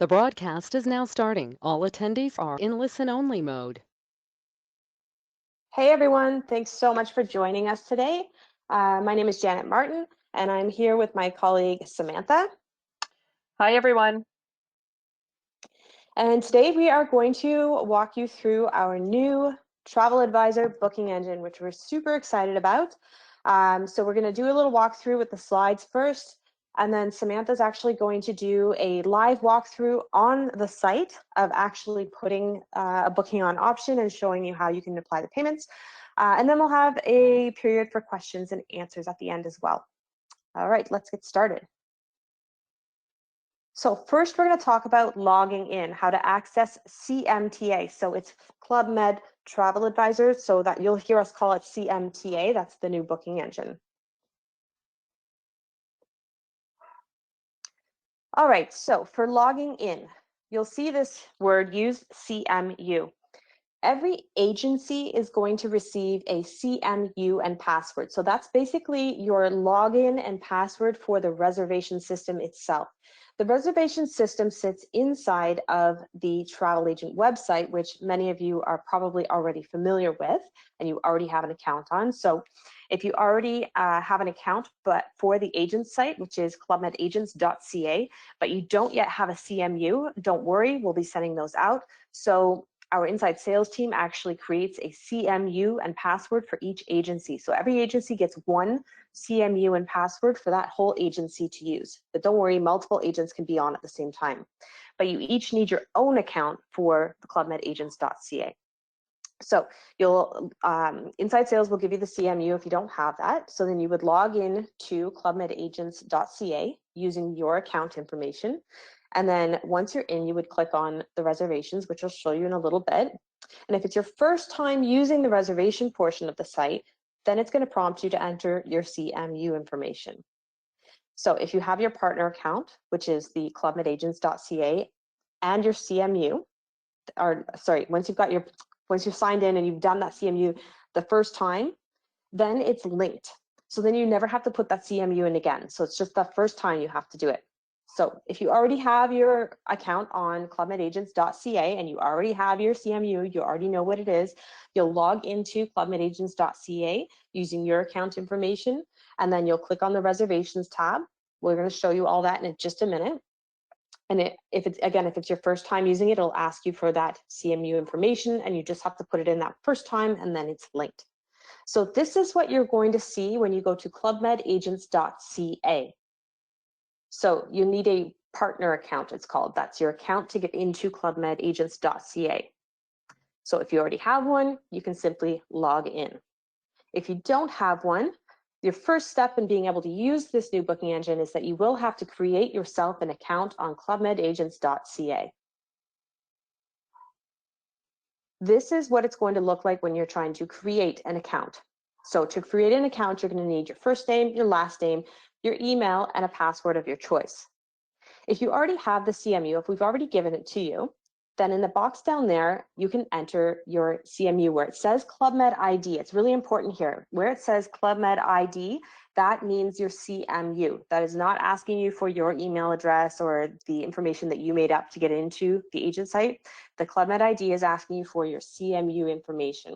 The broadcast is now starting. All attendees are in listen-only mode. Hey everyone, thanks so much for joining us today. My name is Janet Martin, and I'm here with my colleague Samantha. Hi everyone. And today we are going to walk you through our new travel advisor booking engine, which we're super excited about. So we're going to do a little walkthrough with the slides first, and then Samantha's actually going to do a live walkthrough on the site of actually putting a booking on option and showing you how you can apply the payments. And then we'll have a period for questions and answers at the end as well. All right, let's get started. So first, we're going to talk about logging in, how to access CMTA. So it's Club Med Travel Advisor, so that you'll hear us call it CMTA. That's the new booking engine. All right, so for logging in, you'll see this word used, CMU. Every agency is going to receive a CMU and password. So that's basically your login and password for the reservation system itself. The reservation system sits inside of the travel agent website, which many of you are probably already familiar with and you already have an account on. So if you already have an account but for the agent site, which is clubmedagents.ca, but you don't yet have a CMU, don't worry, we'll be sending those out. So our inside sales team actually creates a CMU and password for each agency. So every agency gets one CMU and password for that whole agency to use. But don't worry, multiple agents can be on at the same time. But you each need your own account for the clubmedagents.ca. So you'll inside sales will give you the CMU if you don't have that. So then you would log in to clubmedagents.ca using your account information. And then once you're in, you would click on the reservations, which I'll show you in a little bit. And if it's your first time using the reservation portion of the site, then it's going to prompt you to enter your CMU information. So if you have your partner account, which is the clubmedagents.ca, and your CMU, or sorry, once you're signed in and you've done that CMU the first time, then it's linked. So then you never have to put that CMU in again. So it's just the first time you have to do it. So if you already have your account on clubmedagents.ca and you already have your CMU, you already know what it is, you'll log into clubmedagents.ca using your account information, and then you'll click on the reservations tab. We're going to show you all that in just a minute. And if it's your first time using it, it'll ask you for that CMU information, and you just have to put it in that first time, and then it's linked. So this is what you're going to see when you go to clubmedagents.ca. So you need a partner account, it's called. That's your account to get into clubmedagents.ca. So if you already have one, you can simply log in. If you don't have one, your first step in being able to use this new booking engine is that you will have to create yourself an account on clubmedagents.ca. This is what it's going to look like when you're trying to create an account. So to create an account, you're going to need your first name, your last name, your email, and a password of your choice. If you already have the CMU, if we've already given it to you, then in the box down there, you can enter your CMU where it says Club Med ID. It's really important here. Where it says Club Med ID, that means your CMU. That is not asking you for your email address or the information that you made up to get into the agent site. The Club Med ID is asking you for your CMU information.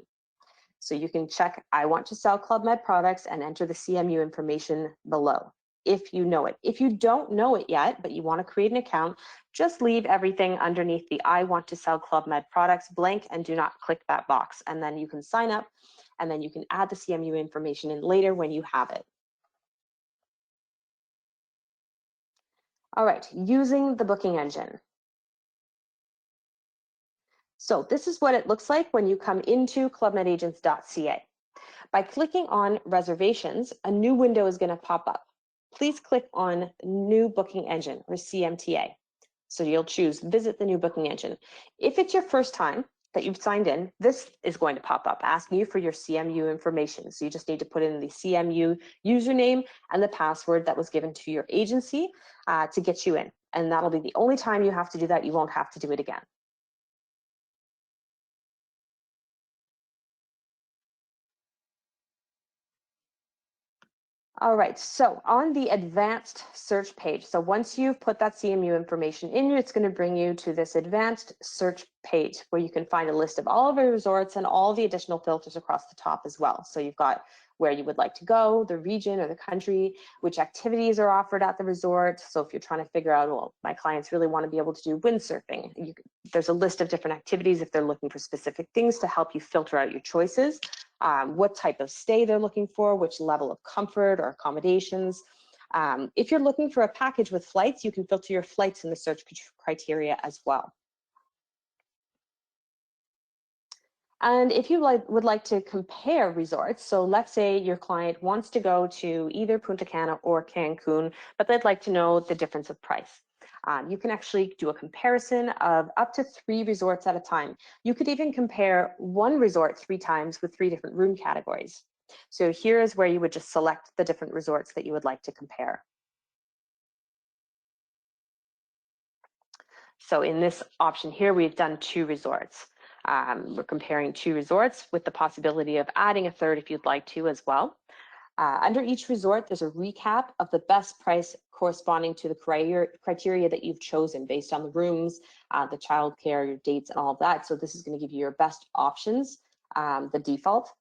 So you can check, I want to sell Club Med products, and enter the CMU information below, if you know it. If you don't know it yet, but you want to create an account, just leave everything underneath the I want to sell Club Med products blank and do not click that box. And then you can sign up, and then you can add the CMU information in later when you have it. All right, using the booking engine. So this is what it looks like when you come into clubmedagents.ca. By clicking on reservations, a new window is going to pop up. Please click on New Booking Engine, or CMTA. So you'll choose Visit the New Booking Engine. If it's your first time that you've signed in, this is going to pop up asking you for your CMU information. So you just need to put in the CMU username and the password that was given to your agency to get you in. And that'll be the only time you have to do that. You won't have to do it again. All right, so on the advanced search page, so once you've put that CMU information in, it's going to bring you to this advanced search page where you can find a list of all of your resorts and all the additional filters across the top as well. So you've got where you would like to go, the region or the country, which activities are offered at the resort. So if you're trying to figure out, well, my clients really want to be able to do windsurfing, there's a list of different activities if they're looking for specific things to help you filter out your choices. What type of stay they're looking for, which level of comfort or accommodations. If you're looking for a package with flights, you can filter your flights in the search criteria as well. And if you would like to compare resorts, so let's say your client wants to go to either Punta Cana or Cancun, but they'd like to know the difference of price. You can actually do a comparison of up to 3 resorts at a time. You could even compare one resort 3 times with 3 different room categories. So here's where you would just select the different resorts that you would like to compare. So in this option here, we've done 2 resorts. We're comparing 2 resorts with the possibility of adding a third if you'd like to as well. Under each resort, there's a recap of the best price corresponding to the criteria that you've chosen based on the rooms, the childcare, your dates, and all of that. So this is going to give you your best options, the default.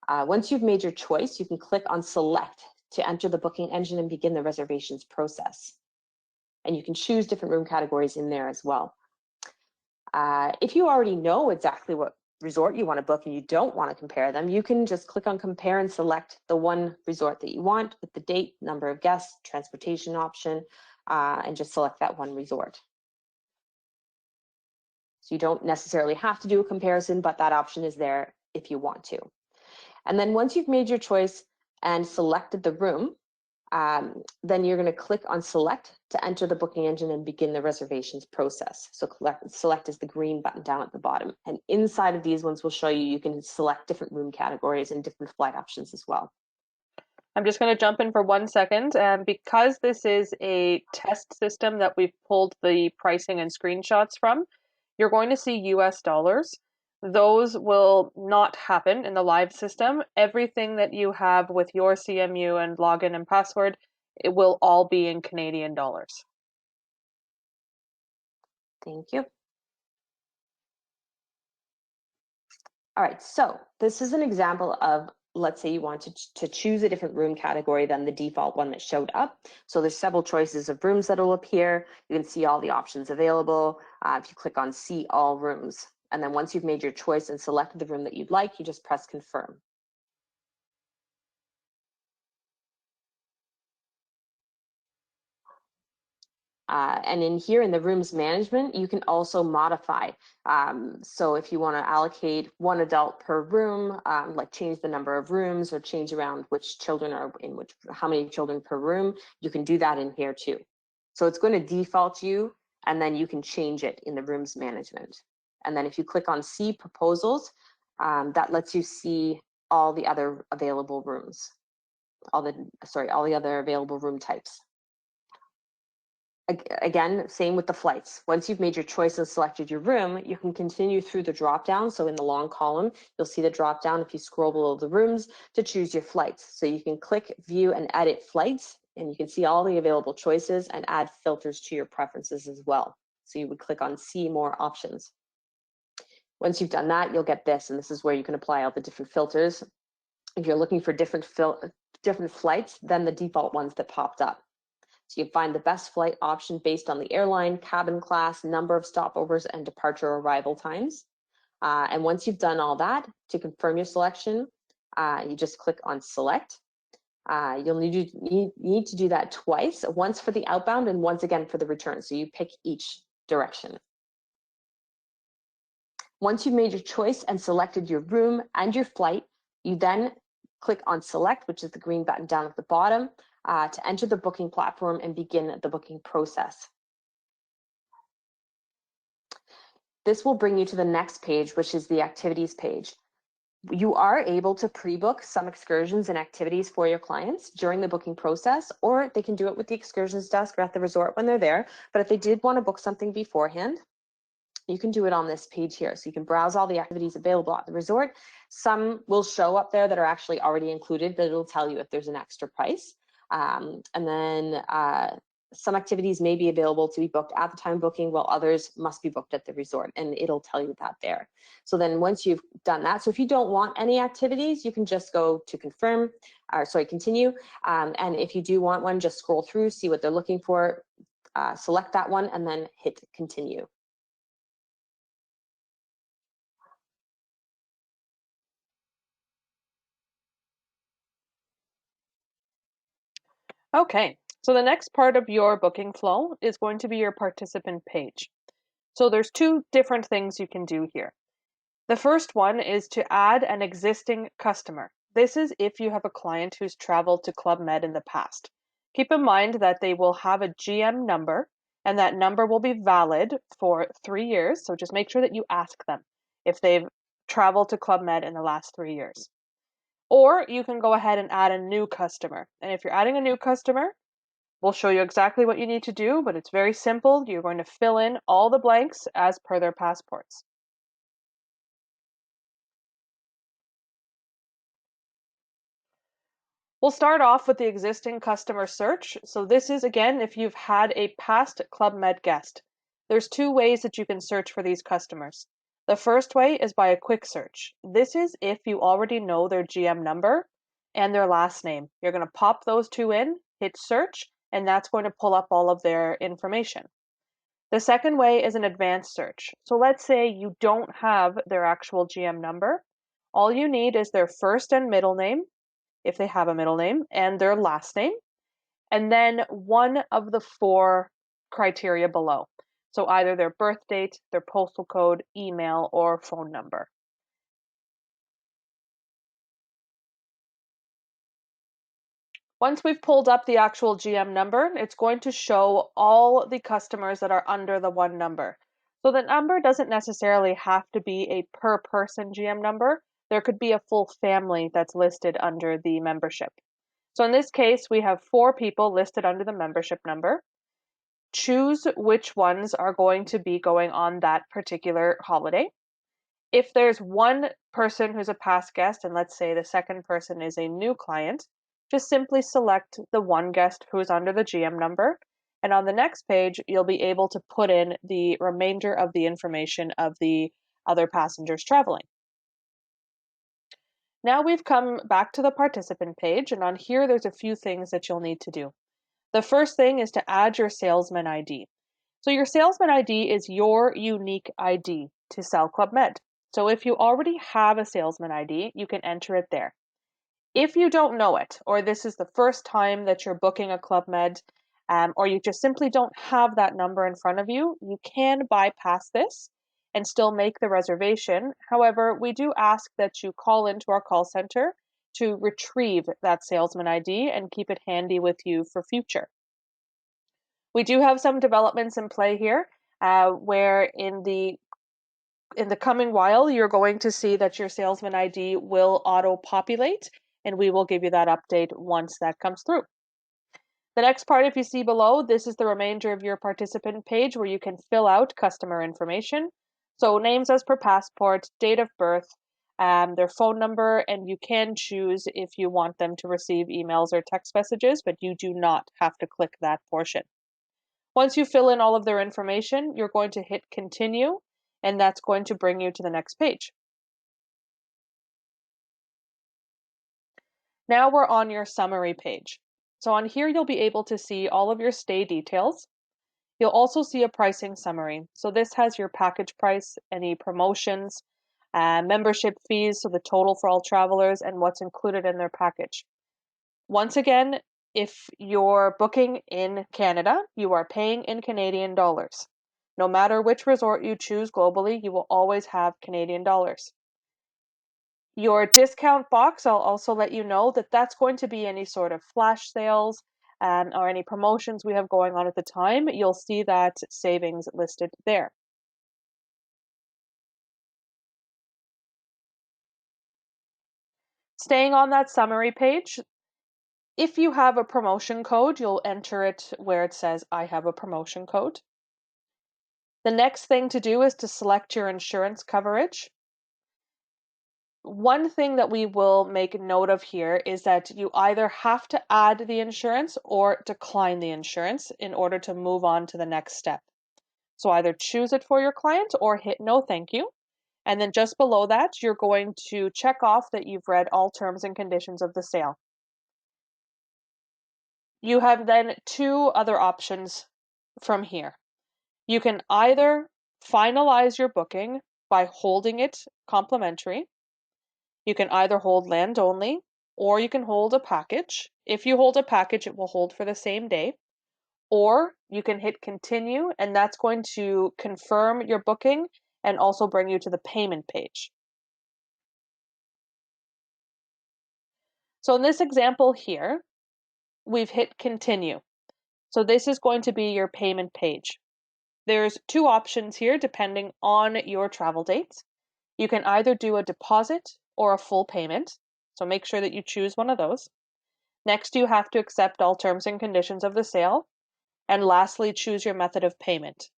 Once you've made your choice, you can click on select to enter the booking engine and begin the reservations process. And you can choose different room categories in there as well. If you already know exactly what resort you want to book and you don't want to compare them, you can just click on compare and select the one resort that you want with the date, number of guests, transportation option, and just select that one resort. So you don't necessarily have to do a comparison, but that option is there if you want to. And then once you've made your choice and selected the room, then you're going to click on select to enter the booking engine and begin the reservations process. So select is the green button down at the bottom. And inside of these ones will show you can select different room categories and different flight options as well. I'm just going to jump in for 1 second. Because this is a test system that we've pulled the pricing and screenshots from, you're going to see US dollars. Those will not happen in the live system. Everything that you have with your CMU and login and password, it will all be in Canadian dollars. Thank you. All right, so this is an example of, let's say you wanted to choose a different room category than the default one that showed up. So there's several choices of rooms that will appear. You can see all the options available. If you click on see all rooms, and then once you've made your choice and selected the room that you'd like, you just press confirm. And in here in the rooms management, you can also modify. So if you want to allocate 1 adult per room, like change the number of rooms or change around which children are in which, how many children per room, you can do that in here too. So it's going to default you, and then you can change it in the rooms management. And then if you click on see proposals, that lets you see all the other available rooms, all the other available room types. Again, same with the flights. Once you've made your choice and selected your room, you can continue through the drop down. So in the long column, you'll see the drop down if you scroll below the rooms to choose your flights. So you can click view and edit flights, and you can see all the available choices and add filters to your preferences as well. So you would click on see more options. Once you've done that, you'll get this, and this is where you can apply all the different filters. If you're looking for different flights than the default ones that popped up. So you find the best flight option based on the airline, cabin class, number of stopovers, and departure arrival times. And once you've done all that, to confirm your selection, you just click on select. You'll need to do that twice, once for the outbound and once again for the return. So you pick each direction. Once you've made your choice and selected your room and your flight, you then click on select, which is the green button down at the bottom, to enter the booking platform and begin the booking process. This will bring you to the next page, which is the activities page. You are able to pre-book some excursions and activities for your clients during the booking process, or they can do it with the excursions desk or at the resort when they're there. But if they did want to book something beforehand, you can do it on this page here. So you can browse all the activities available at the resort. Some will show up there that are actually already included, that it'll tell you if there's an extra price. And then some activities may be available to be booked at the time of booking, while others must be booked at the resort, and it'll tell you that there. So then once you've done that, so if you don't want any activities, you can just go to confirm, or sorry, continue. And if you do want one, just scroll through, see what they're looking for, select that one, and then hit continue. Okay, so the next part of your booking flow is going to be your participant page. So there's two different things you can do here. The first one is to add an existing customer. This is if you have a client who's traveled to Club Med in the past. Keep in mind that they will have a GM number, and that number will be valid for 3 years. So just make sure that you ask them if they've traveled to Club Med in the last 3 years. Or you can go ahead and add a new customer. And if you're adding a new customer, we'll show you exactly what you need to do, but it's very simple. You're going to fill in all the blanks as per their passports. We'll start off with the existing customer search. So this is, again, if you've had a past Club Med guest. There's two ways that you can search for these customers. The first way is by a quick search. This is if you already know their GM number and their last name. You're going to pop those two in, hit search, and that's going to pull up all of their information. The second way is an advanced search. So let's say you don't have their actual GM number. All you need is their first and middle name, if they have a middle name, and their last name, and then one of the 4 criteria below. So either their birth date, their postal code, email, or phone number. Once we've pulled up the actual GM number, it's going to show all the customers that are under the one number. So the number doesn't necessarily have to be a per person GM number. There could be a full family that's listed under the membership. So in this case, we have 4 people listed under the membership number. Choose which ones are going to be going on that particular holiday. If there's one person who's a past guest, and let's say the second person is a new client, just simply select the one guest who's under the GM number. And on the next page, you'll be able to put in the remainder of the information of the other passengers traveling. Now we've come back to the participant page, and on here, there's a few things that you'll need to do. The first thing is to add your salesman ID. So your salesman ID is your unique ID to sell Club Med. So if you already have a salesman ID, you can enter it there. If you don't know it, or this is the first time that you're booking a Club Med, or you just simply don't have that number in front of you, you can bypass this and still make the reservation. However, we do ask that you call into our call center to retrieve that salesman ID and keep it handy with you for future. We do have some developments in play here, where in the coming while, you're going to see that your salesman ID will auto-populate, and we will give you that update once that comes through. The next part, if you see below, this is the remainder of your participant page where you can fill out customer information. So names as per passport, date of birth, their phone number, and you can choose if you want them to receive emails or text messages, but you do not have to click that portion. Once you fill in all of their information, you're going to hit continue, and that's going to bring you to the next page. Now we're on your summary page. So on here, you'll be able to see all of your stay details. You'll also see a pricing summary. So this has your package price, any promotions, membership fees, so the total for all travelers, and what's included in their package. Once again, if you're booking in Canada, you are paying in Canadian dollars. No matter which resort you choose globally, you will always have Canadian dollars. Your discount box, I'll also let you know that that's going to be any sort of flash sales or any promotions we have going on at the time. You'll see that savings listed there. Staying on that summary page, if you have a promotion code, you'll enter it where it says, I have a promotion code. The next thing to do is to select your insurance coverage. one thing that we will make note of here is that you either have to add the insurance or decline the insurance in order to move on to the next step. So either choose it for your client or hit no thank you. And then just below that, you're going to check off that you've read all terms and conditions of the sale. You have then two other options from here. You can either finalize your booking by holding it complimentary. You can either hold land only or you can hold a package. If you hold a package, it will hold for the same day. Or you can hit continue, and that's going to confirm your booking and also bring you to the payment page. So in this example here, we've hit continue. So this is going to be your payment page. There's two options here depending on your travel dates. You can either do a deposit or a full payment. So make sure that you choose one of those. Next, you have to accept all terms and conditions of the sale. And lastly, choose your method of payment.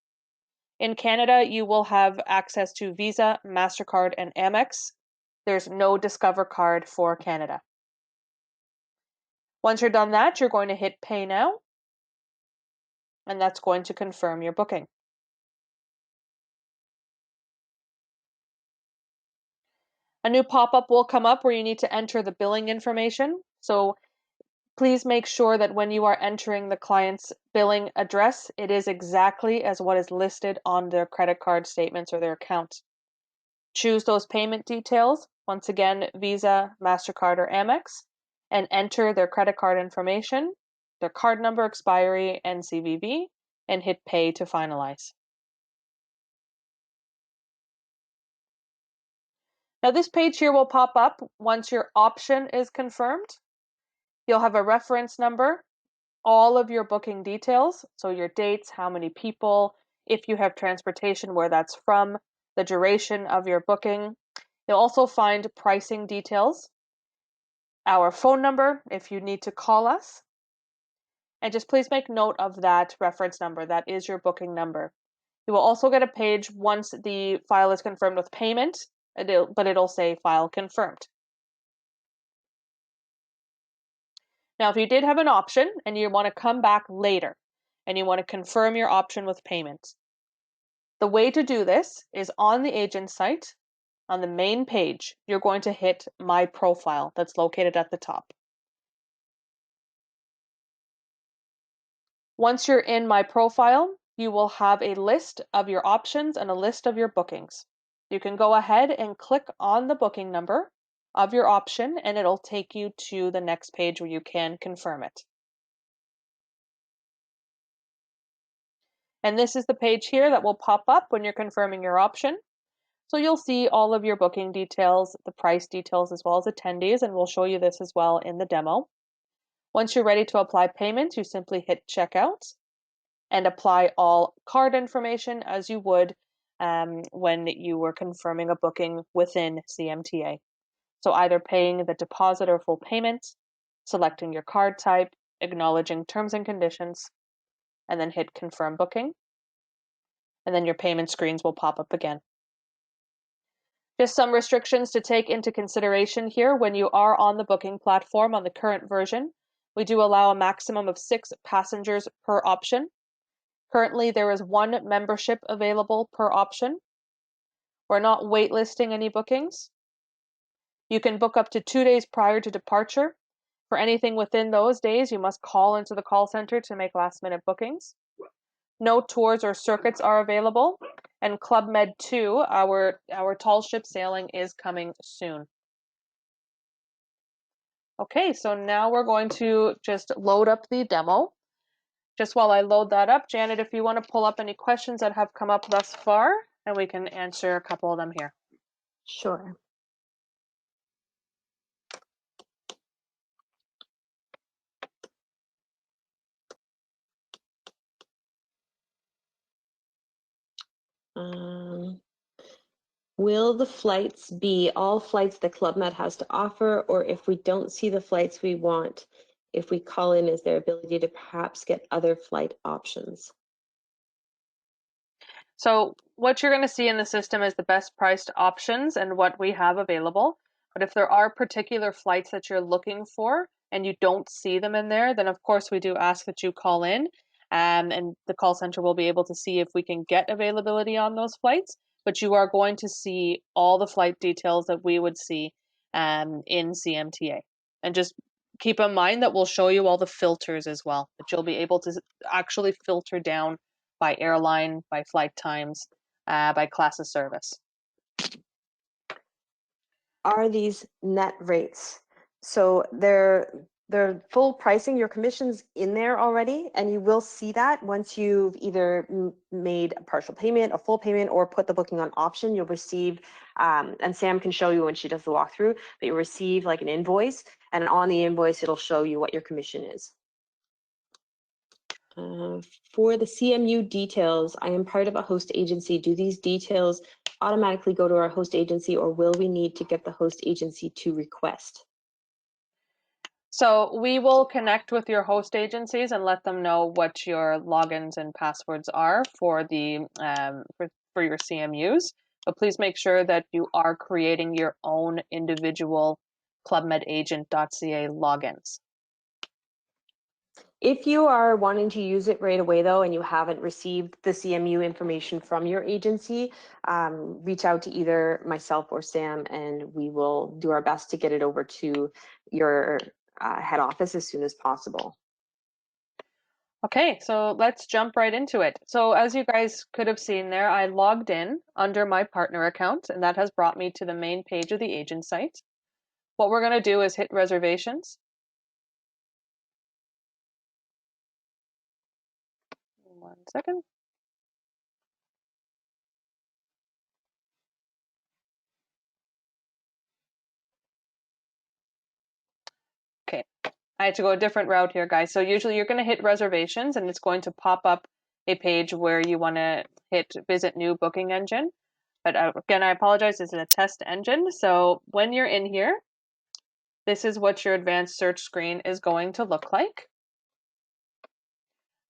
In Canada, you will have access to Visa, MasterCard, and Amex. There's no Discover card for Canada. Once you're done that, you're going to hit Pay Now, and that's going to confirm your booking. A new pop-up will come up where you need to enter the billing information. So please make sure that when you are entering the client's billing address, it is exactly as what is listed on their credit card statements or their account. Choose those payment details, once again, Visa, MasterCard, or Amex, and enter their credit card information, their card number, expiry, and CVV, and hit Pay to finalize. Now this page here will pop up once your option is confirmed. You'll have a reference number, all of your booking details, so your dates, how many people, if you have transportation, where that's from, the duration of your booking. You'll also find pricing details, our phone number if you need to call us, and just please make note of that reference number. That is your booking number. You will also get a page once the file is confirmed with payment, but it'll say file confirmed. Now, if you did have an option and you want to come back later and you want to confirm your option with payment, the way to do this is on the agent site, on the main page, you're going to hit My Profile that's located at the top. Once you're in My Profile, you will have a list of your options and a list of your bookings. You can go ahead and click on the booking number of your option and it'll take you to the next page where you can confirm it. And this is the page here that will pop up when you're confirming your option. So you'll see all of your booking details, the price details, as well as attendees, and we'll show you this as well in the demo. Once you're ready to apply payment, you simply hit checkout and apply all card information as you would when you were confirming a booking within CMTA. So either paying the deposit or full payment, selecting your card type, acknowledging terms and conditions, and then hit confirm booking. And then your payment screens will pop up again. Just some restrictions to take into consideration here when you are on the booking platform on the current version. We do allow a maximum of 6 passengers per option. Currently, there is 1 membership available per option. We're not waitlisting any bookings. You can book up to 2 days prior to departure. For anything within those days, you must call into the call center to make last-minute bookings. No tours or circuits are available. And Club Med 2, our tall ship sailing, is coming soon. Okay, so now we're going to just load up the demo. Just while I load that up, Janet, if you want to pull up any questions that have come up thus far, and we can answer a couple of them here. Sure. Will the flights be all flights that Club Med has to offer, or if we don't see the flights we want, if we call in, is there ability to perhaps get other flight options? So what you're going to see in the system is the best priced options and what we have available. But if there are particular flights that you're looking for and you don't see them in there, then of course we do ask that you call in, and the call center will be able to see if we can get availability on those flights. But you are going to see all the flight details that we would see in CMTA. And just keep in mind that we'll show you all the filters as well, that you'll be able to actually filter down by airline, by flight times, by class of service. Are these net rates? So they're full pricing, your commission's in there already, and you will see that once you've either made a partial payment, a full payment, or put the booking on option. You'll receive, and Sam can show you when she does the walkthrough, but you'll receive like an invoice, and on the invoice it'll show you what your commission is. For the CMU details, I am part of a host agency. Do these details automatically go to our host agency, or will we need to get the host agency to request? So we will connect with your host agencies and let them know what your logins and passwords are for the for your CMUs. But please make sure that you are creating your own individual clubmedagent.ca logins. If you are wanting to use it right away, though, and you haven't received the CMU information from your agency, reach out to either myself or Sam, and we will do our best to get it over to your head office as soon as possible. Okay, so let's jump right into it. So as you guys could have seen there, I logged in under my partner account, and that has brought me to the main page of the agent site. What we're going to do is hit reservations. One second. Okay, I had to go a different route here, guys. So usually you're going to hit reservations and it's going to pop up a page where you want to hit visit new booking engine. But again, I apologize, this is a test engine. So when you're in here, this is what your advanced search screen is going to look like.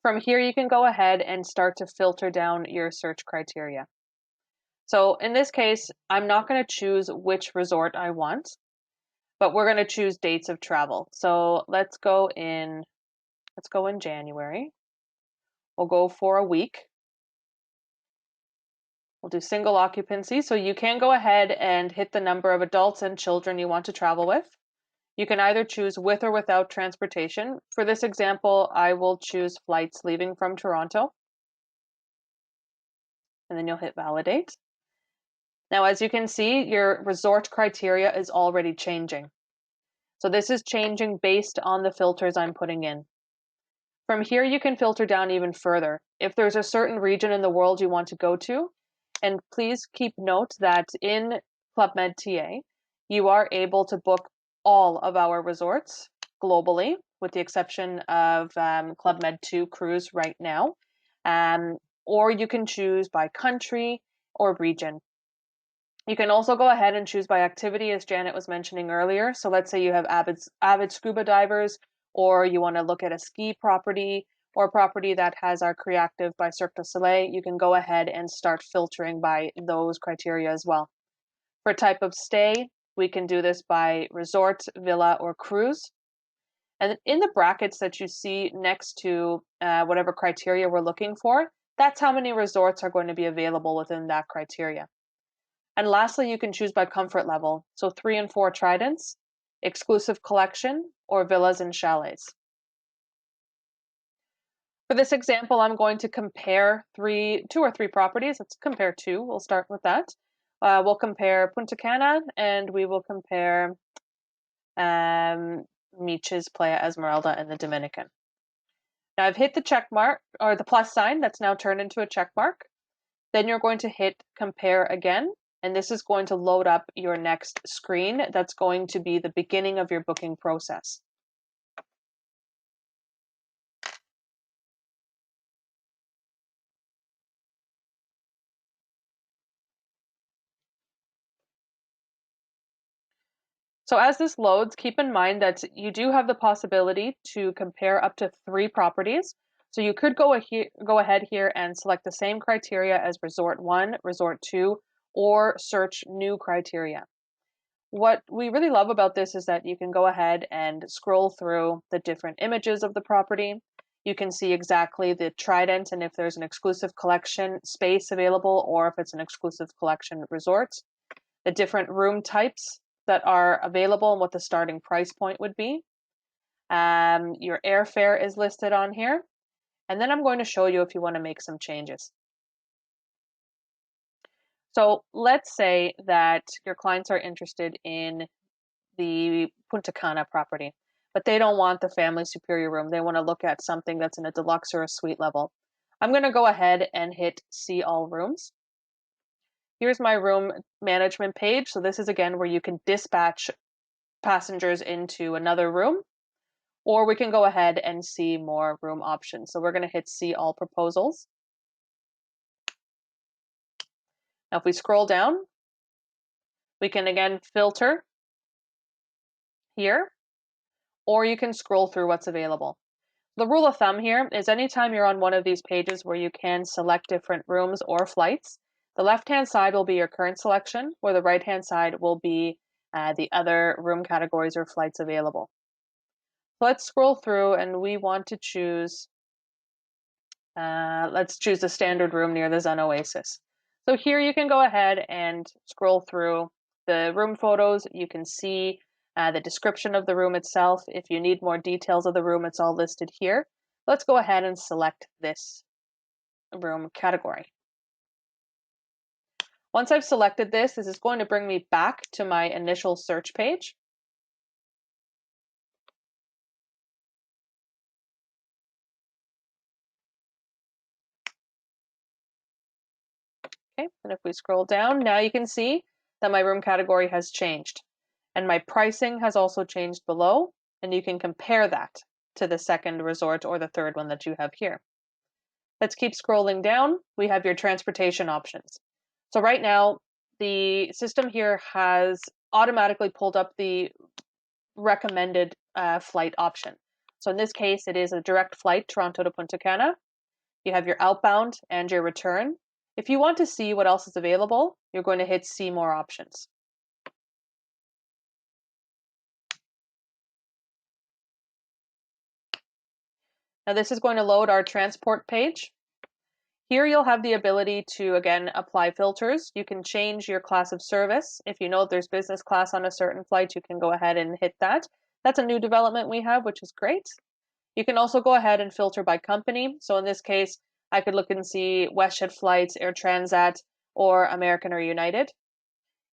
From here, you can go ahead and start to filter down your search criteria. So in this case, I'm not going to choose which resort I want, but we're going to choose dates of travel. So let's go in January. We'll go for a week. We'll do single occupancy. So you can go ahead and hit the number of adults and children you want to travel with. You can either choose with or without transportation. For this example, I will choose flights leaving from Toronto. And then you'll hit validate. Now, as you can see, your resort criteria is already changing. So this is changing based on the filters I'm putting in. From here, you can filter down even further. If there's a certain region in the world you want to go to, and please keep note that in Club Med TA, you are able to book all of our resorts globally, with the exception of Club Med 2 cruise right now. Or you can choose by country or region. You can also go ahead and choose by activity, as Janet was mentioning earlier. So let's say you have avid scuba divers, or you want to look at a ski property or a property that has our Creative by Cirque du Soleil. You can go ahead and start filtering by those criteria as well. For type of stay, we can do this by resort, villa, or cruise. And in the brackets that you see next to whatever criteria we're looking for, that's how many resorts are going to be available within that criteria. And lastly, you can choose by comfort level. So 3 and 4 tridents, exclusive collection, or villas and chalets. For this example, I'm going to compare 2 or 3 properties. Let's compare 2. We'll start with that. We'll compare Punta Cana, and we will compare Miches, Playa Esmeralda, and the Dominican. Now I've hit the check mark, or the plus sign, that's now turned into a check mark. Then you're going to hit compare again, and this is going to load up your next screen. That's going to be the beginning of your booking process. So as this loads, keep in mind that you do have the possibility to compare up to 3 properties. So you could go ahead here and select the same criteria as Resort 1, Resort 2, or search new criteria. What we really love about this is that you can go ahead and scroll through the different images of the property. You can see exactly the trident and if there's an exclusive collection space available or if it's an exclusive collection resort, the different room types that are available and what the starting price point would be. Your airfare is listed on here. And then I'm going to show you if you want to make some changes. So let's say that your clients are interested in the Punta Cana property, but they don't want the family superior room. They want to look at something that's in a deluxe or a suite level. I'm going to go ahead and hit see all rooms. Here's my room management page. So this is again where you can dispatch passengers into another room, or we can go ahead and see more room options. So we're going to hit see all proposals. Now, if we scroll down, we can again filter here, or you can scroll through what's available. The rule of thumb here is anytime you're on one of these pages where you can select different rooms or flights, the left-hand side will be your current selection, where the right-hand side will be the other room categories or flights available. So let's scroll through and we want to choose, let's choose the standard room near the Zen Oasis. So here you can go ahead and scroll through the room photos. You can see the description of the room itself. If you need more details of the room, it's all listed here. Let's go ahead and select this room category. Once I've selected this is going to bring me back to my initial search page. Okay, and if we scroll down, now you can see that my room category has changed. And my pricing has also changed below, and you can compare that to the second resort or the third one that you have here. Let's keep scrolling down. We have your transportation options. So right now, the system here has automatically pulled up the recommended flight option. So in this case, it is a direct flight, Toronto to Punta Cana. You have your outbound and your return. If you want to see what else is available, you're going to hit see more options. Now this is going to load our transport page. Here you'll have the ability to, again, apply filters. You can change your class of service. If you know there's business class on a certain flight, you can go ahead and hit that. That's a new development we have, which is great. You can also go ahead and filter by company. So in this case, I could look and see WestJet flights, Air Transat, or American or United.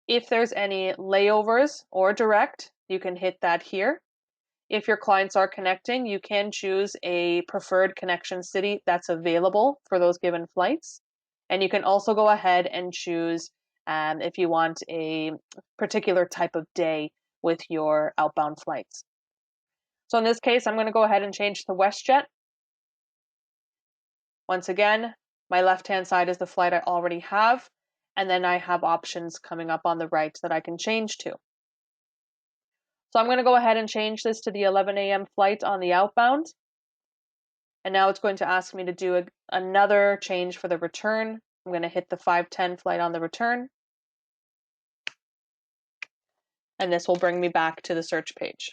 If there's any layovers or direct, you can hit that here. If your clients are connecting, you can choose a preferred connection city that's available for those given flights. And you can also go ahead and choose if you want a particular type of day with your outbound flights. So in this case, I'm going to go ahead and change to WestJet. Once again, my left-hand side is the flight I already have, and then I have options coming up on the right that I can change to. So I'm going to go ahead and change this to the 11 a.m. flight on the outbound. And now it's going to ask me to do another change for the return. I'm going to hit the 5:10 flight on the return. And this will bring me back to the search page.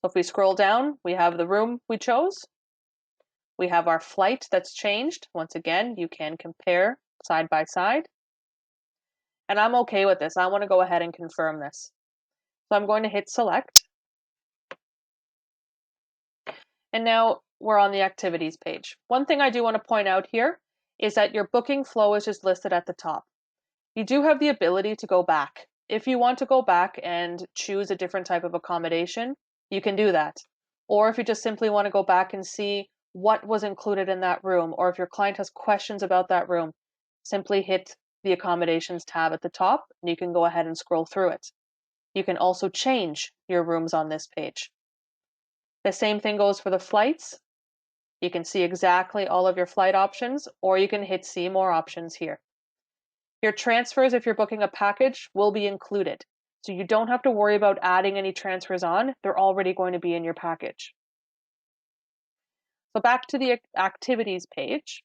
So if we scroll down, we have the room we chose. We have our flight that's changed. Once again, you can compare side by side. And I'm okay with this. I want to go ahead and confirm this. So I'm going to hit select. And now we're on the activities page. One thing I do want to point out here is that your booking flow is just listed at the top. You do have the ability to go back. If you want to go back and choose a different type of accommodation, you can do that. Or if you just simply want to go back and see what was included in that room, or if your client has questions about that room, simply hit the accommodations tab at the top and you can go ahead and scroll through it. You can also change your rooms on this page. The same thing goes for the flights. You can see exactly all of your flight options, or you can hit see more options here. Your transfers, if you're booking a package, will be included. So you don't have to worry about adding any transfers on. They're already going to be in your package. So back to the activities page.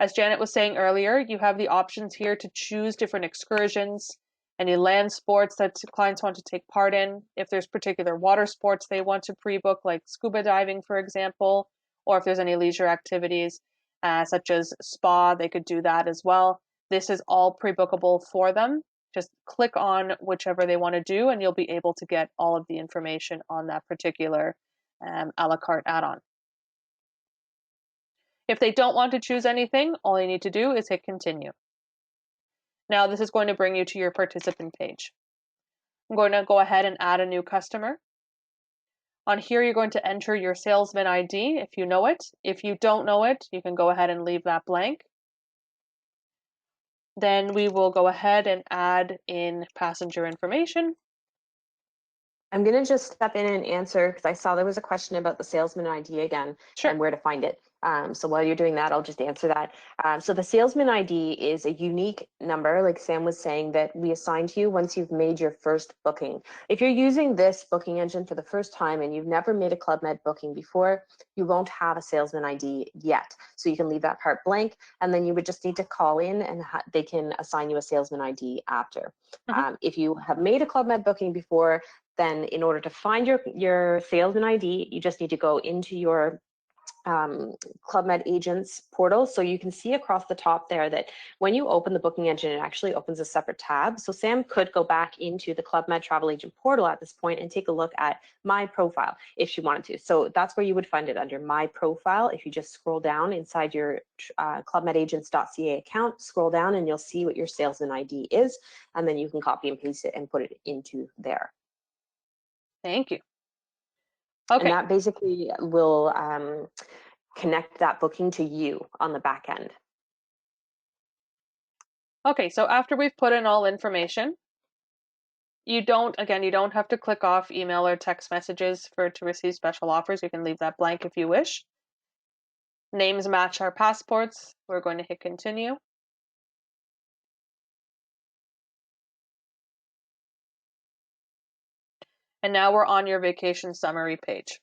As Janet was saying earlier, you have the options here to choose different excursions, any land sports that clients want to take part in, if there's particular water sports they want to pre-book, like scuba diving, for example, or if there's any leisure activities such as spa, they could do that as well. This is all pre-bookable for them. Just click on whichever they want to do, and you'll be able to get all of the information on that particular a la carte add-on. If they don't want to choose anything, all you need to do is hit continue. Now this is going to bring you to your participant page. I'm going to go ahead and add a new customer. On here, you're going to enter your salesman ID if you know it. If you don't know it, you can go ahead and leave that blank. Then we will go ahead and add in passenger information. I'm going to just step in and answer because I saw there was a question about the salesman ID again and where to find it. So while you're doing that, I'll just answer that. So the salesman ID is a unique number, like Sam was saying, that we assign to you once you've made your first booking. If you're using this booking engine for the first time and you've never made a Club Med booking before, you won't have a salesman ID yet. So you can leave that part blank, and then you would just need to call in and they can assign you a salesman ID after. If you have made a Club Med booking before, then in order to find your salesman ID, you just need to go into your Club Med agents portal. So you can see across the top there that when you open the booking engine, it actually opens a separate tab. So Sam could go back into the Club Med travel agent portal at this point and take a look at my profile if she wanted to. So that's where you would find it, under my profile. If you just scroll down inside your clubmedagents.ca account, scroll down and you'll see what your salesman ID is, and then you can copy and paste it and put it into there. Thank you. Okay. And that basically will connect that booking to you on the back end. Okay, so after we've put in all information, you don't have to click off email or text messages to receive special offers. You can leave that blank if you wish. Names match our passports. We're going to hit continue. And now we're on your vacation summary page.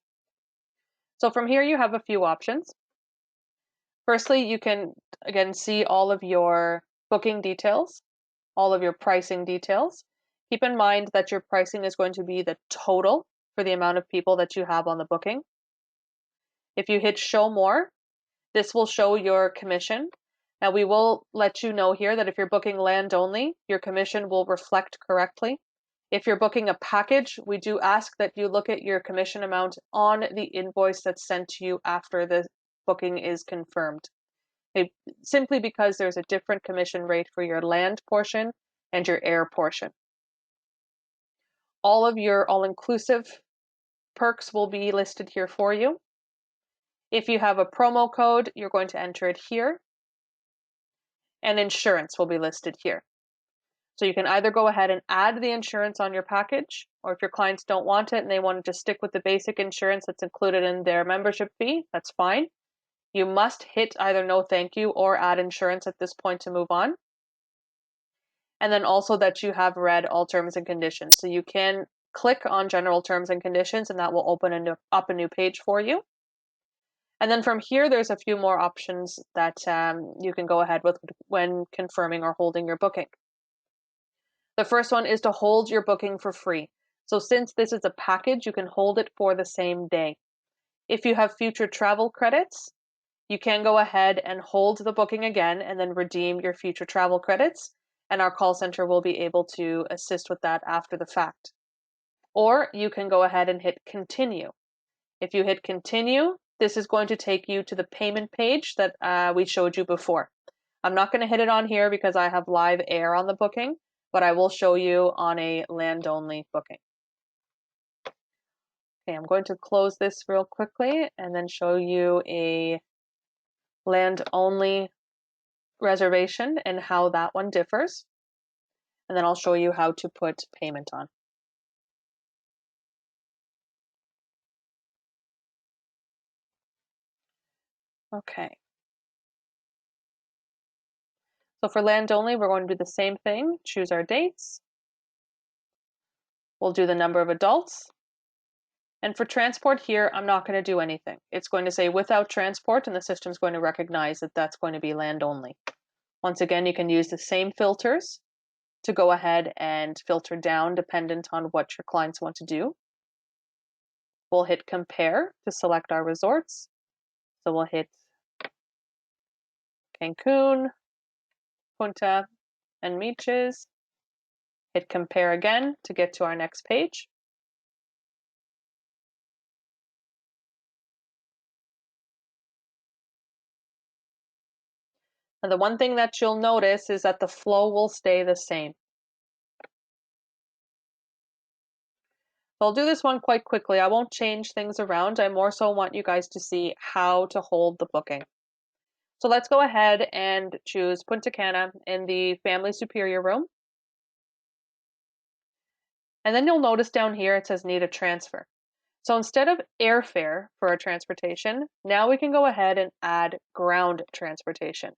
So from here, you have a few options. Firstly, you can, again, see all of your booking details, all of your pricing details. Keep in mind that your pricing is going to be the total for the amount of people that you have on the booking. If you hit show more, this will show your commission. Now we will let you know here that if you're booking land only, your commission will reflect correctly. If you're booking a package, we do ask that you look at your commission amount on the invoice that's sent to you after the booking is confirmed. Simply because there's a different commission rate for your land portion and your air portion. All of your all-inclusive perks will be listed here for you. If you have a promo code, you're going to enter it here. And insurance will be listed here. So you can either go ahead and add the insurance on your package, or if your clients don't want it and they want to just stick with the basic insurance that's included in their membership fee, that's fine. You must hit either no thank you or add insurance at this point to move on. And then also that you have read all terms and conditions. So you can click on general terms and conditions and that will open up a new page for you. And then from here, there's a few more options that you can go ahead with when confirming or holding your booking. The first one is to hold your booking for free. So since this is a package, you can hold it for the same day. If you have future travel credits, you can go ahead and hold the booking again and then redeem your future travel credits, and our call center will be able to assist with that after the fact. Or you can go ahead and hit continue. If you hit continue, this is going to take you to the payment page that we showed you before. I'm not going to hit it on here because I have live air on the booking, but I will show you on a land-only booking. Okay, I'm going to close this real quickly and then show you a land-only reservation and how that one differs. And then I'll show you how to put payment on. Okay. So for land only, we're going to do the same thing. Choose our dates. We'll do the number of adults. And for transport here, I'm not going to do anything. It's going to say without transport, and the system's going to recognize that that's going to be land only. Once again, you can use the same filters to go ahead and filter down dependent on what your clients want to do. We'll hit compare to select our resorts. So we'll hit Cancun, Punta, and Beaches. Hit compare again to get to our next page. And the one thing that you'll notice is that the flow will stay the same. So I'll do this one quite quickly. I won't change things around. I more so want you guys to see how to hold the booking. So let's go ahead and choose Punta Cana in the Family Superior room. And then you'll notice down here it says need a transfer. So instead of airfare for our transportation, now we can go ahead and add ground transportation.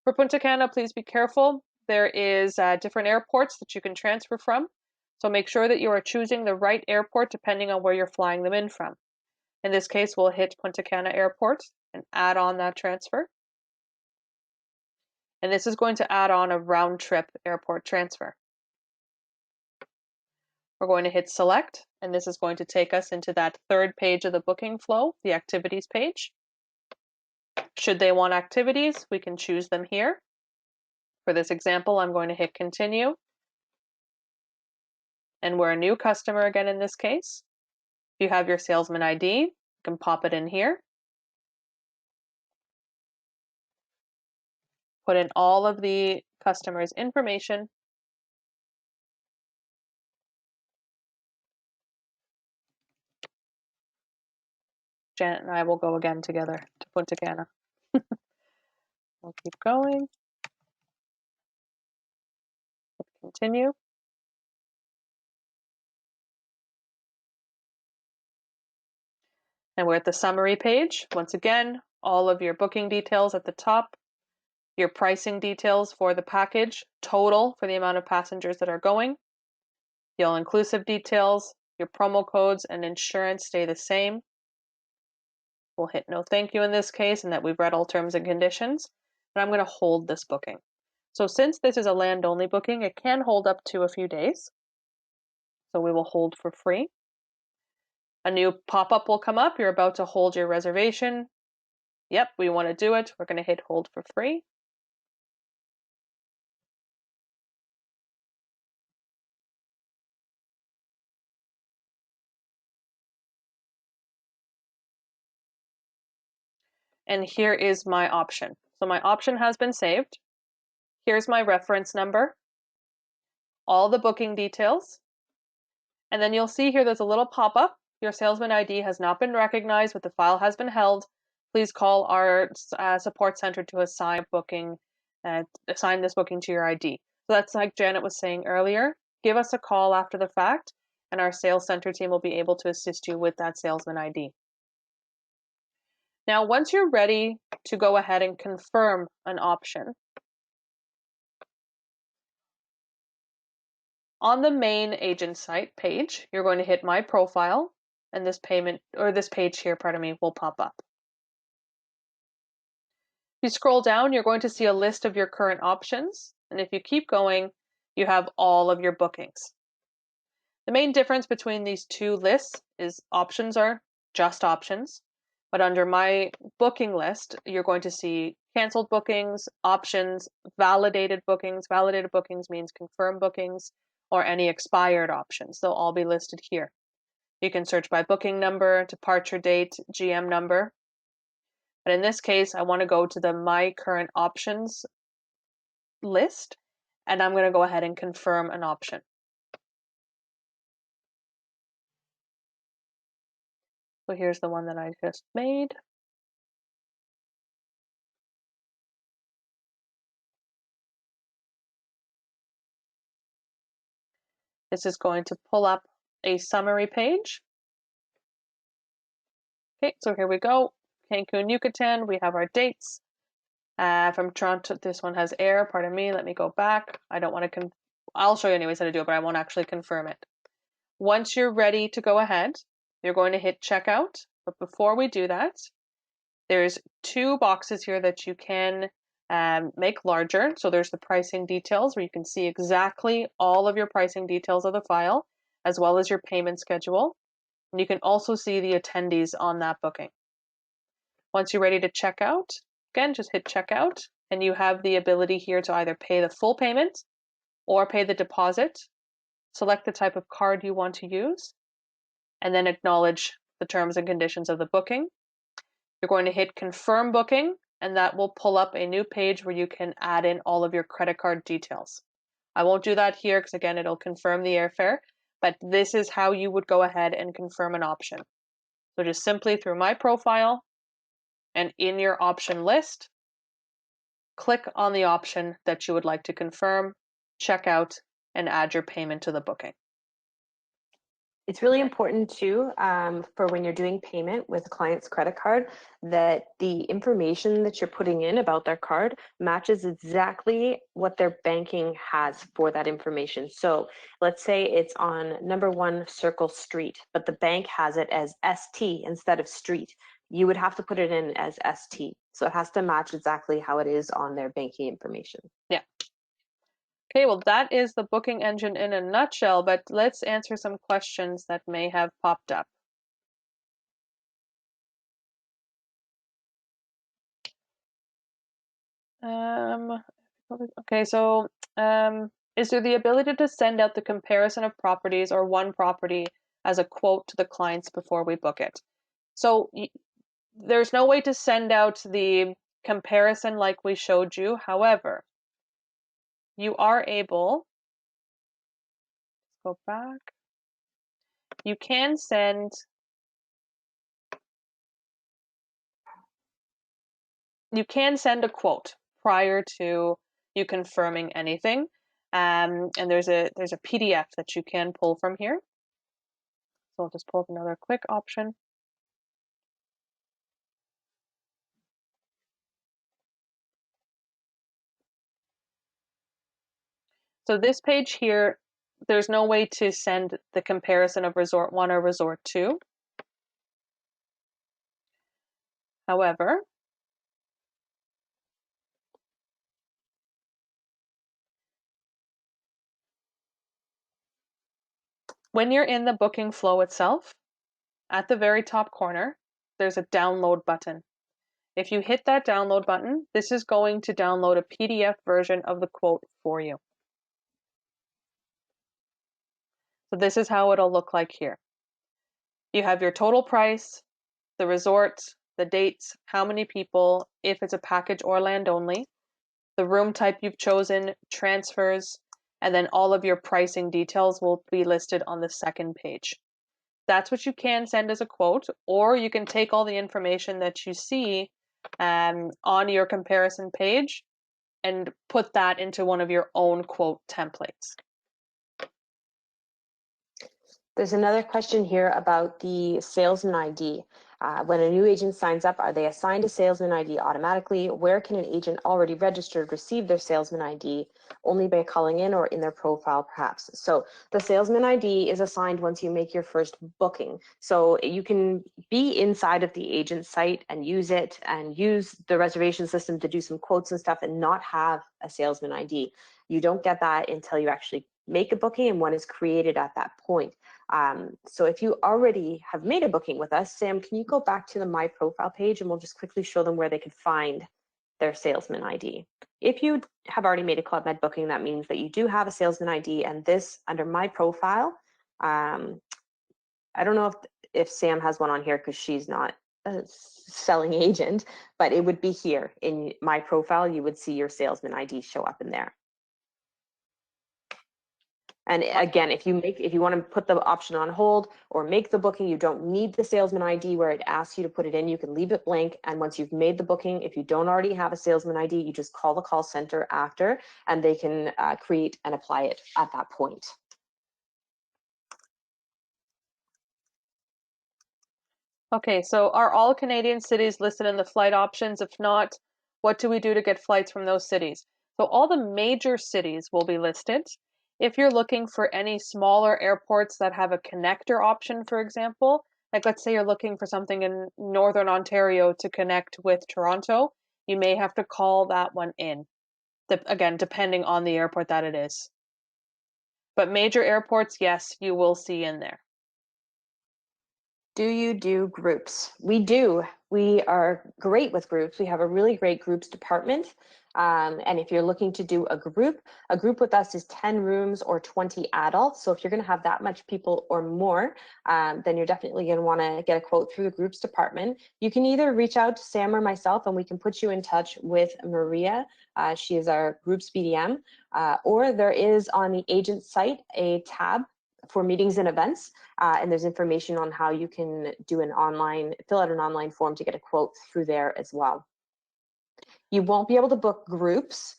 For Punta Cana, please be careful. There is different airports that you can transfer from. So make sure that you are choosing the right airport depending on where you're flying them in from. In this case, we'll hit Punta Cana Airport and add on that transfer. And this is going to add on a round trip airport transfer. We're going to hit select, and this is going to take us into that third page of the booking flow, the activities page. Should they want activities, we can choose them here. For this example, I'm going to hit continue. And we're a new customer again in this case. If you have your salesman ID, you can pop it in here. Put in all of the customer's information. Janet and I will go again together to Punta Cana. We'll keep going. Hit continue. And we're at the summary page. Once again, all of your booking details at the top, your pricing details for the package, total for the amount of passengers that are going, the all-inclusive details, your promo codes and insurance stay the same. We'll hit no thank you in this case and that we've read all terms and conditions. And I'm going to hold this booking. So since this is a land-only booking, it can hold up to a few days. So we will hold for free. A new pop-up will come up. You're about to hold your reservation. Yep, we want to do it. We're going to hit hold for free. And here is my option. So my option has been saved. Here's my reference number, all the booking details, and then you'll see here there's a little pop-up. Your salesman ID has not been recognized, but the file has been held. Please call our support center to assign this booking to your ID. So that's like Janet was saying earlier. Give us a call after the fact, and our sales center team will be able to assist you with that salesman ID. Now, once you're ready to go ahead and confirm an option, on the main agent site page, you're going to hit My Profile, and this page here, will pop up. If you scroll down, you're going to see a list of your current options, and if you keep going, you have all of your bookings. The main difference between these two lists is options are just options, but under My Booking list, you're going to see canceled bookings, options, validated bookings. Validated bookings means confirmed bookings, or any expired options. They'll all be listed here. You can search by booking number, departure date, GM number. But in this case, I want to go to the My Current Options list, and I'm going to go ahead and confirm an option. So here's the one that I just made. This is going to pull up a summary page. Okay, so here we go. Cancun, Yucatan, we have our dates. From Toronto, this one has air, pardon me, let me go back. I don't want to, I'll show you anyways how to do it, but I won't actually confirm it. Once you're ready to go ahead, you're going to hit checkout. But before we do that, there's two boxes here that you can make larger. So there's the pricing details where you can see exactly all of your pricing details of the file, as well as your payment schedule. And you can also see the attendees on that booking. Once you're ready to check out, again, just hit checkout, and you have the ability here to either pay the full payment or pay the deposit. Select the type of card you want to use, and then acknowledge the terms and conditions of the booking. You're going to hit confirm booking, and that will pull up a new page where you can add in all of your credit card details. I won't do that here because again, it'll confirm the airfare, but this is how you would go ahead and confirm an option. So just simply through my profile and in your option list, click on the option that you would like to confirm, check out, and add your payment to the booking. It's really important too, for when you're doing payment with a client's credit card, that the information that you're putting in about their card matches exactly what their banking has for that information. So let's say it's on number 1 Circle Street, but the bank has it as ST instead of street. You would have to put it in as ST. So it has to match exactly how it is on their banking information. Yeah. Okay, well, that is the booking engine in a nutshell, but let's answer some questions that may have popped up. Okay, so is there the ability to send out the comparison of properties or one property as a quote to the clients before we book it? So there's no way to send out the comparison like we showed you. However, you are able, go back, you can send a quote prior to you confirming anything. And there's a PDF that you can pull from here. So I'll just pull up another quick option. So this page here, there's no way to send the comparison of Resort 1 or Resort 2. However, when you're in the booking flow itself, at the very top corner, there's a download button. If you hit that download button, this is going to download a PDF version of the quote for you. So this is how it'll look like here. You have your total price, the resort, the dates, how many people, if it's a package or land only, the room type you've chosen, transfers, and then all of your pricing details will be listed on the second page. That's what you can send as a quote, or you can take all the information that you see on your comparison page and put that into one of your own quote templates. There's another question here about the salesman ID. When a new agent signs up, are they assigned a salesman ID automatically? Where can an agent already registered receive their salesman ID? Only by calling in or in their profile, perhaps? So the salesman ID is assigned once you make your first booking. So you can be inside of the agent site and use it and use the reservation system to do some quotes and stuff and not have a salesman ID. You don't get that until you actually make a booking and one is created at that point. So if you already have made a booking with us, Sam, can you go back to the My Profile page and we'll just quickly show them where they could find their salesman ID. If you have already made a Club Med booking, that means that you do have a salesman ID, and this under My Profile, I don't know if Sam has one on here because she's not a selling agent, but it would be here in My Profile. You would see your salesman ID show up in there. And again, if you want to put the option on hold or make the booking, you don't need the salesman ID where it asks you to put it in. You can leave it blank. And once you've made the booking, if you don't already have a salesman ID, you just call the call center after and they can create and apply it at that point. Okay, so are all Canadian cities listed in the flight options? If not, what do we do to get flights from those cities? So all the major cities will be listed. If you're looking for any smaller airports that have a connector option, for example, like let's say you're looking for something in Northern Ontario to connect with Toronto, you may have to call that one in. Again, depending on the airport that it is. But major airports, yes, you will see in there. Do you do groups? We do. We are great with groups. We have a really great groups department. And if you're looking to do a group with us is 10 rooms or 20 adults. So if you're going to have that much people or more, then you're definitely going to want to get a quote through the groups department. You can either reach out to Sam or myself and we can put you in touch with Maria. She is our groups BDM. Or there is on the agent site a tab for meetings and events. And there's information on how you can do fill out an online form to get a quote through there as well. You won't be able to book groups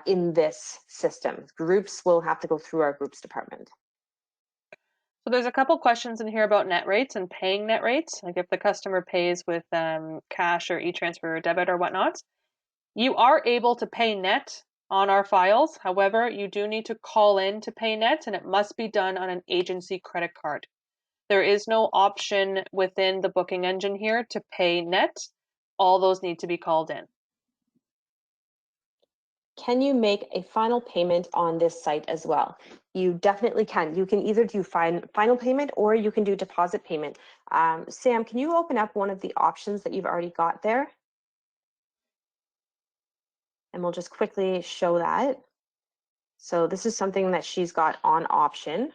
in this system. Groups will have to go through our groups department. So there's a couple questions in here about net rates and paying net rates, like if the customer pays with cash or e-transfer or debit or whatnot. You are able to pay net on our files. However, you do need to call in to pay net, and it must be done on an agency credit card. There is no option within the booking engine here to pay net. All those need to be called in. Can you make a final payment on this site as well? You definitely can. You can either do final payment or you can do deposit payment. Sam, can you open up one of the options that you've already got there? And we'll just quickly show that. So this is something that she's got on option.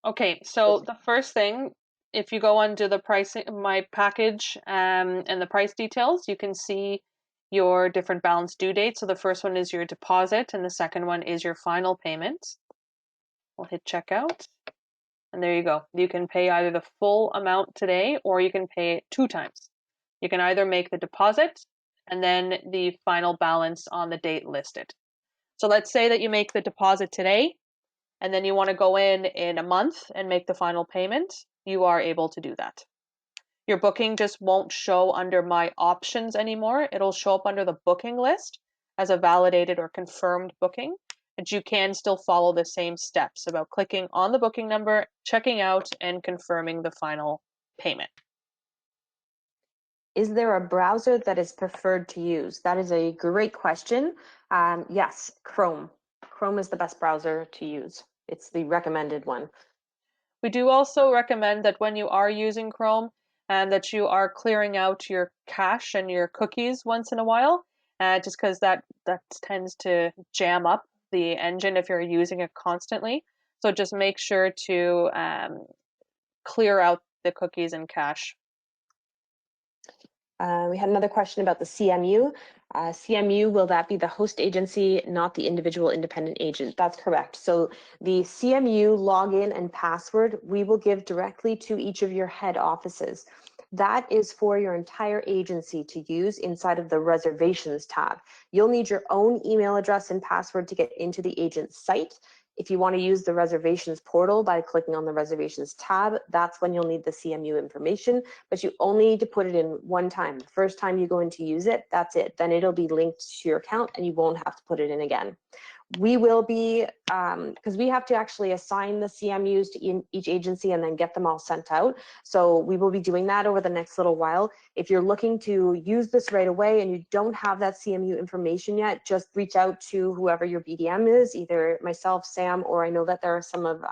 Okay, so the first thing, if you go under the pricing, my package and the price details, you can see your different balance due dates. So the first one is your deposit and the second one is your final payment. We'll hit checkout. And there you go. You can pay either the full amount today or you can pay it 2 times. You can either make the deposit and then the final balance on the date listed. So let's say that you make the deposit today and then you want to go in a month and make the final payment. You are able to do that. Your booking just won't show under my options anymore. It'll show up under the booking list as a validated or confirmed booking. But you can still follow the same steps about clicking on the booking number, checking out, and confirming the final payment. Is there a browser that is preferred to use? That is a great question. Yes, Chrome. Chrome is the best browser to use. It's the recommended one. We do also recommend that when you are using Chrome, and that you are clearing out your cache and your cookies once in a while, just because that tends to jam up the engine if you're using it constantly. So just make sure to clear out the cookies and cache. We had another question about the CMU. CMU, will that be the host agency, not the individual independent agent? That's correct. So the CMU login and password, we will give directly to each of your head offices. That is for your entire agency to use inside of the reservations tab. You'll need your own email address and password to get into the agent's site. If you want to use the reservations portal by clicking on the reservations tab, that's when you'll need the CMU information, but you only need to put it in one time. The first time you go in to use it, that's it. Then it'll be linked to your account and you won't have to put it in again. We will be, because we have to actually assign the CMUs to each agency and then get them all sent out. So we will be doing that over the next little while. If you're looking to use this right away and you don't have that CMU information yet, just reach out to whoever your BDM is, either myself, Sam, or I know that there are some of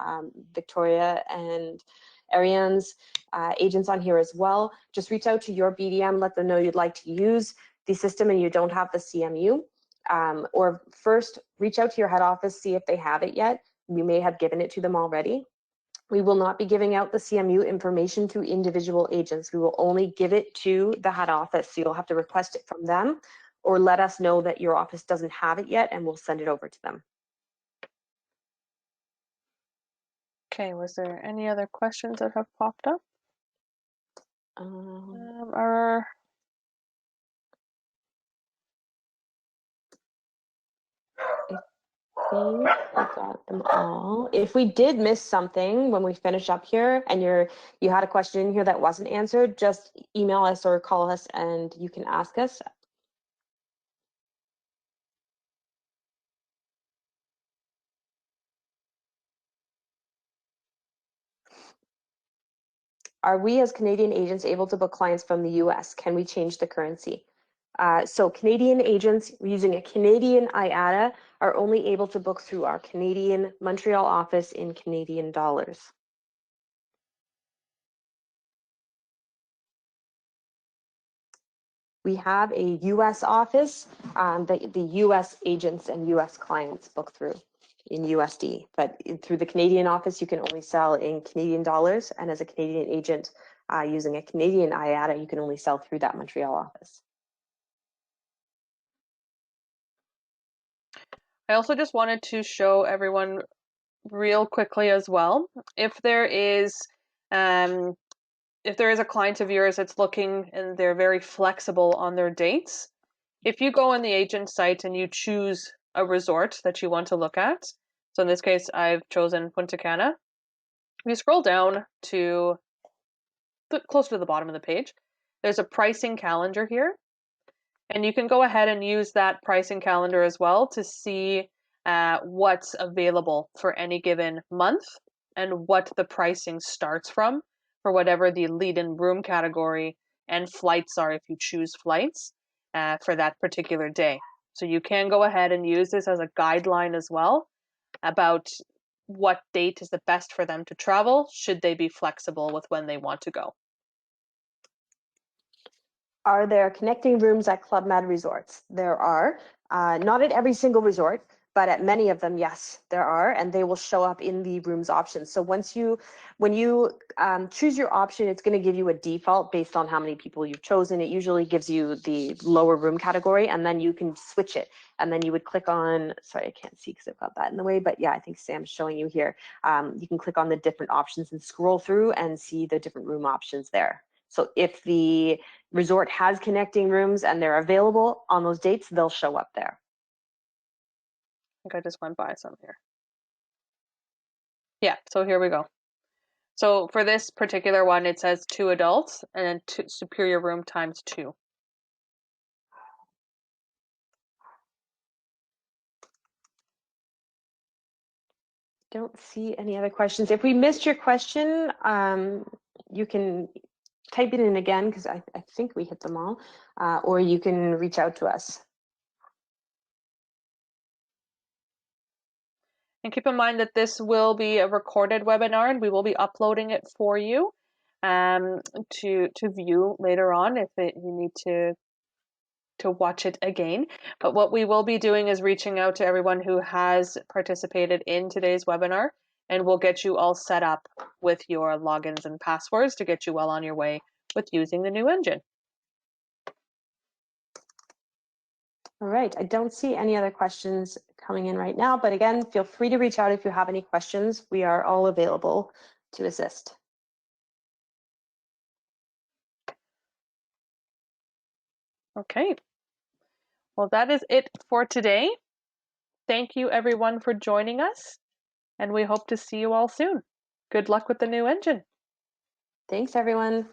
Victoria and Ariane's agents on here as well. Just reach out to your BDM, let them know you'd like to use the system and you don't have the CMU. Or first reach out to your head office, see if they have it yet. You may have given it to them already. We will not be giving out the CMU information to individual agents. We will only give it to the head office. So you'll have to request it from them or let us know that your office doesn't have it yet and we'll send it over to them. Okay, was there any other questions that have popped up? Our think we got them all. If we did miss something when we finish up here and you had a question in here that wasn't answered, just email us or call us and you can ask us. Are we as Canadian agents able to book clients from the US? Can we change the currency? So Canadian agents using a Canadian IATA are only able to book through our Canadian Montreal office in Canadian dollars. We have a US office that the US agents and US clients book through in USD, but through the Canadian office, you can only sell in Canadian dollars. And as a Canadian agent using a Canadian IATA, you can only sell through that Montreal office. I also just wanted to show everyone real quickly as well, if there is a client of yours that's looking and they're very flexible on their dates, if you go on the agent site and you choose a resort that you want to look at, so in this case, I've chosen Punta Cana. If you scroll down to closer to the bottom of the page, there's a pricing calendar here. And you can go ahead and use that pricing calendar as well to see what's available for any given month and what the pricing starts from for whatever the lead-in room category and flights are if you choose flights for that particular day. So you can go ahead and use this as a guideline as well about what date is the best for them to travel, should they be flexible with when they want to go. Are there connecting rooms at Club Med resorts? There are. Not at every single resort, but at many of them, yes, there are, and they will show up in the rooms options. So when you choose your option, it's going to give you a default based on how many people you've chosen. It usually gives you the lower room category, and then you can switch it. And then you would click on, sorry, I can't see because I've got that in the way, but yeah, I think Sam's showing you here. You can click on the different options and scroll through and see the different room options there. So if the resort has connecting rooms and they're available on those dates, they'll show up there. I think I just went by some here. Yeah, so here we go. So for this particular one, it says 2 adults and then superior room times 2. Don't see any other questions. If we missed your question, you can type it in again because I think we hit them all, or you can reach out to us. And keep in mind that this will be a recorded webinar and we will be uploading it for you to view later on if you need to watch it again. But what we will be doing is reaching out to everyone who has participated in today's webinar, and we'll get you all set up with your logins and passwords to get you well on your way with using the new engine. All right, I don't see any other questions coming in right now, but again, feel free to reach out if you have any questions. We are all available to assist. Okay. Well, that is it for today. Thank you everyone for joining us, and we hope to see you all soon. Good luck with the new engine. Thanks, everyone.